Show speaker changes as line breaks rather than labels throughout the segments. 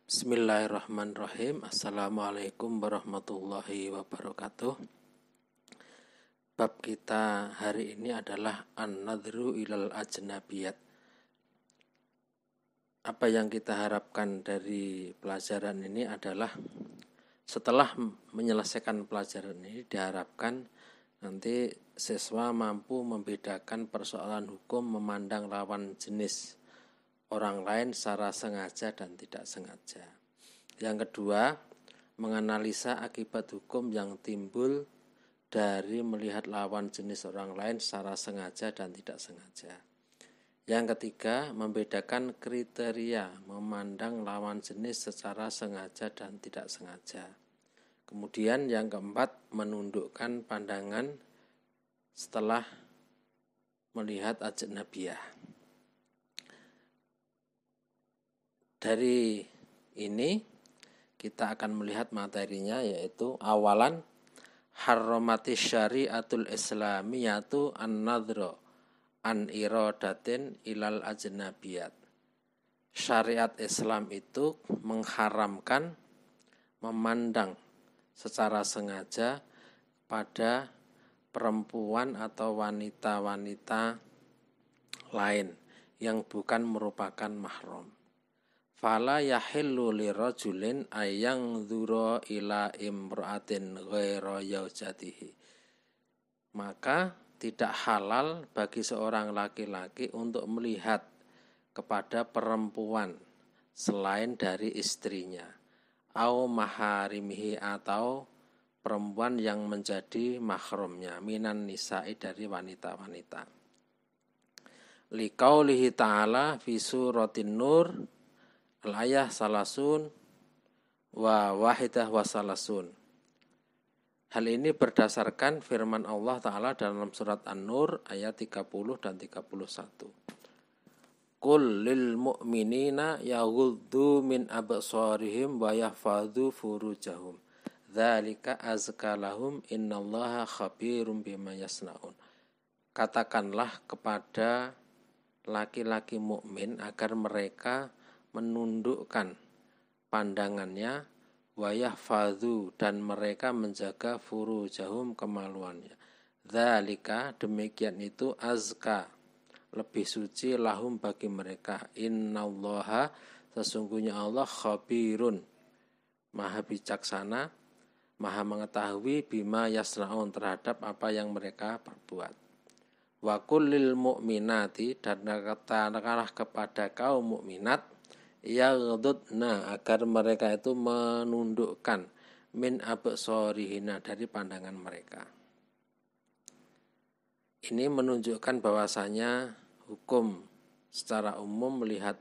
Bismillahirrahmanirrahim. Assalamualaikum warahmatullahi wabarakatuh. Bab kita hari ini adalah an-nadhru ilal ajnabiyat. Apa yang kita harapkan dari pelajaran ini adalah setelah menyelesaikan pelajaran ini diharapkan nanti siswa mampu membedakan persoalan hukum memandang lawan jenis orang lain secara sengaja dan tidak sengaja. Yang kedua, menganalisa akibat hukum yang timbul dari melihat lawan jenis orang lain secara sengaja dan tidak sengaja. Yang ketiga, membedakan kriteria memandang lawan jenis secara sengaja dan tidak sengaja. Kemudian yang keempat, menundukkan pandangan setelah melihat ajnabiyah. Dari ini kita akan melihat materinya, yaitu awalan harramatis syariatul islamiyatu an-nadhra an iradatin ilal ajnabiyat. Syariat Islam itu mengharamkan memandang secara sengaja pada perempuan atau wanita-wanita lain yang bukan merupakan mahram. Fala yahillu lirajulin ayang dzura ila imra'atin ghaira yaujatihi. Maka tidak halal bagi seorang laki-laki untuk melihat kepada perempuan selain dari istrinya, au maharimihi, atau perempuan yang menjadi mahramnya, minan nisa'i, dari wanita-wanita. Liqaulihi ta'ala fi suratin nur al-ayah salasun wa wahidah wa salasun. Hal ini berdasarkan firman Allah Ta'ala dalam surat An-Nur ayat 30 dan 31. Qul lil mu'minina yaghuddu min absarihim wa yahfadhu furujahum. Dzalika azka lahum innallaha khabirum bima yasnaun. Katakanlah kepada laki-laki mukmin agar mereka menundukkan pandangannya, wayahfadhu, dan mereka menjaga furujahum, kemaluannya. Dzalika, demikian itu, azka, lebih suci, lahum, bagi mereka. Innallaha, sesungguhnya Allah, khabirun, maha bijaksana, maha mengetahui, bima yasnaun, terhadap apa yang mereka perbuat. Wa kullil mu'minati, dan katakanlah kepada kaum mukminat, yaghdudna, agar mereka itu menundukkan, min absorihina, dari pandangan mereka. Ini menunjukkan bahwasanya hukum secara umum melihat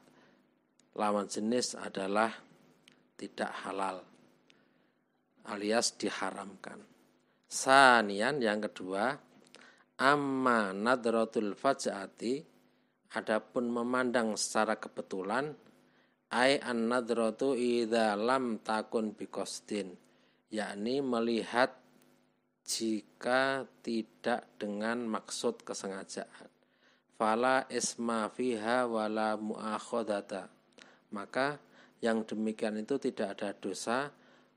lawan jenis adalah tidak halal, alias diharamkan. Sanian, yang kedua, amma nadratul faj'ati, adapun memandang secara kebetulan, ai an-nadratu idza lam takun biqasdin, yakni melihat jika tidak dengan maksud kesengajaan. Fala isma fiha wala muakhadata, maka yang demikian itu tidak ada dosa,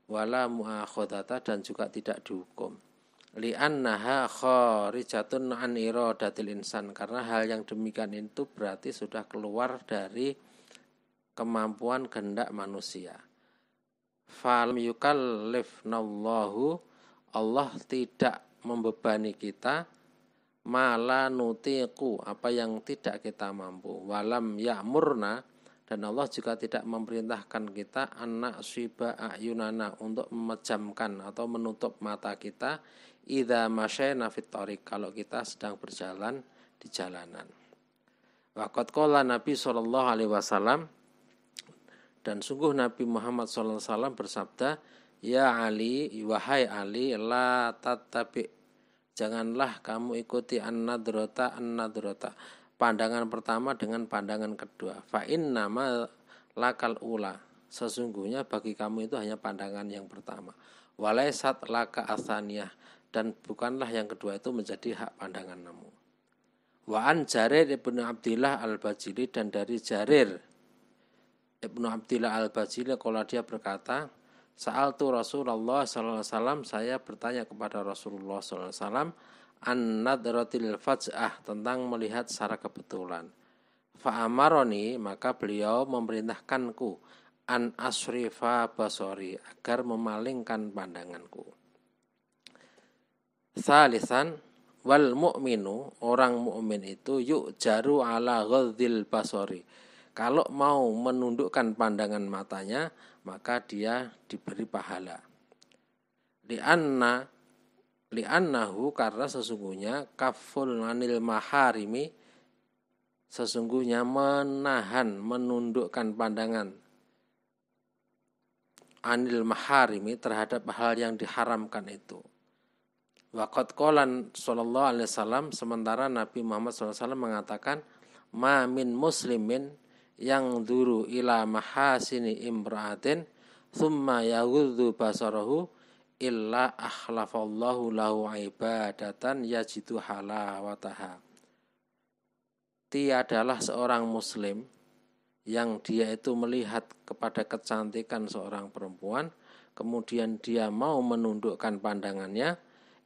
wala muakhadata, dan juga tidak dihukum. Li'annaha kharijatun an iradatil insan, karena hal yang demikian itu berarti sudah keluar dari kemampuan kehendak manusia. Fal yukallifnallahu, Allah tidak membebani kita, mala nutiqu, apa yang tidak kita mampu, walam ya'murna, dan Allah juga tidak memerintahkan kita, anak syiba ayunana, untuk memejamkan atau menutup mata kita, idza masyayna fit thariq, kalau kita sedang berjalan di jalanan. Waqad qala Nabi sallallahu alaihi wasallam, dan sungguh Nabi Muhammad SAW bersabda, ya Ali, wahai Ali, la tattabi, janganlah kamu ikuti an-nadrata, pandangan pertama dengan pandangan kedua. Fa innama lakal ula, sesungguhnya bagi kamu itu hanya pandangan yang pertama. Walaisat laka atsaniyah, dan bukanlah yang kedua itu menjadi hak pandanganmu. Wa an Jarir ibn Abdillah al-Bajili, dan dari Jarir Ibnu Abdillah Al-Bajili kalau dia berkata, Sa'altu Rasulullah sallallahu alaihi wasallam, saya bertanya kepada Rasulullah sallallahu alaihi wasallam an nadratil faj'ah, tentang melihat secara kebetulan. Fa'amaroni, maka beliau memerintahkanku an asrifa basori, agar memalingkan pandanganku. Salisan wal mu'minu, orang mukmin itu yu'jaru ala ghadzil basori, kalau mau menundukkan pandangan matanya maka dia diberi pahala. Li'annahu, karena sesungguhnya kaful anil maharimi, sesungguhnya menahan, menundukkan pandangan anil maharimi, terhadap hal yang diharamkan itu. Waqad qolan sallallahu alaihi wasallam, sementara Nabi Muhammad SAW mengatakan, ma min muslimin yang duru ila mahasini imra'atin thumma yaghuddu basarahu illa akhlafallahu lahu ibadatan yajidu halawataha. Tiadalah seorang muslim yang dia itu melihat kepada kecantikan seorang perempuan, kemudian dia mau menundukkan pandangannya,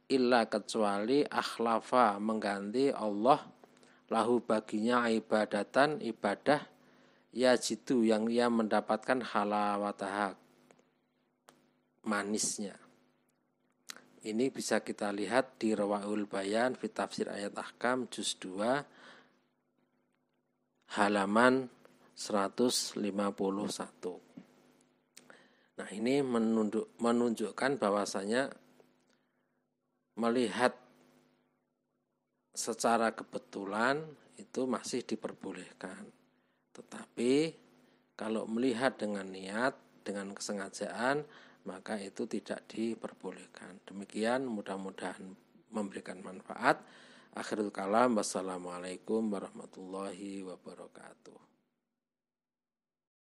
illa kecuali akhlafa, mengganti Allah, lahu baginya ibadatan, ibadah, yajidu, yang ia mendapatkan halawataha, manisnya. Ini bisa kita lihat di Rawaul Bayan fi Tafsir Ayat Ahkam juz 2 halaman 151. Nah, ini menunjukkan bahwasanya melihat secara kebetulan itu masih diperbolehkan. Tetapi kalau melihat dengan niat, dengan kesengajaan, maka itu tidak diperbolehkan. Demikian, mudah-mudahan memberikan manfaat. Akhirul kalam, wassalamualaikum warahmatullahi wabarakatuh.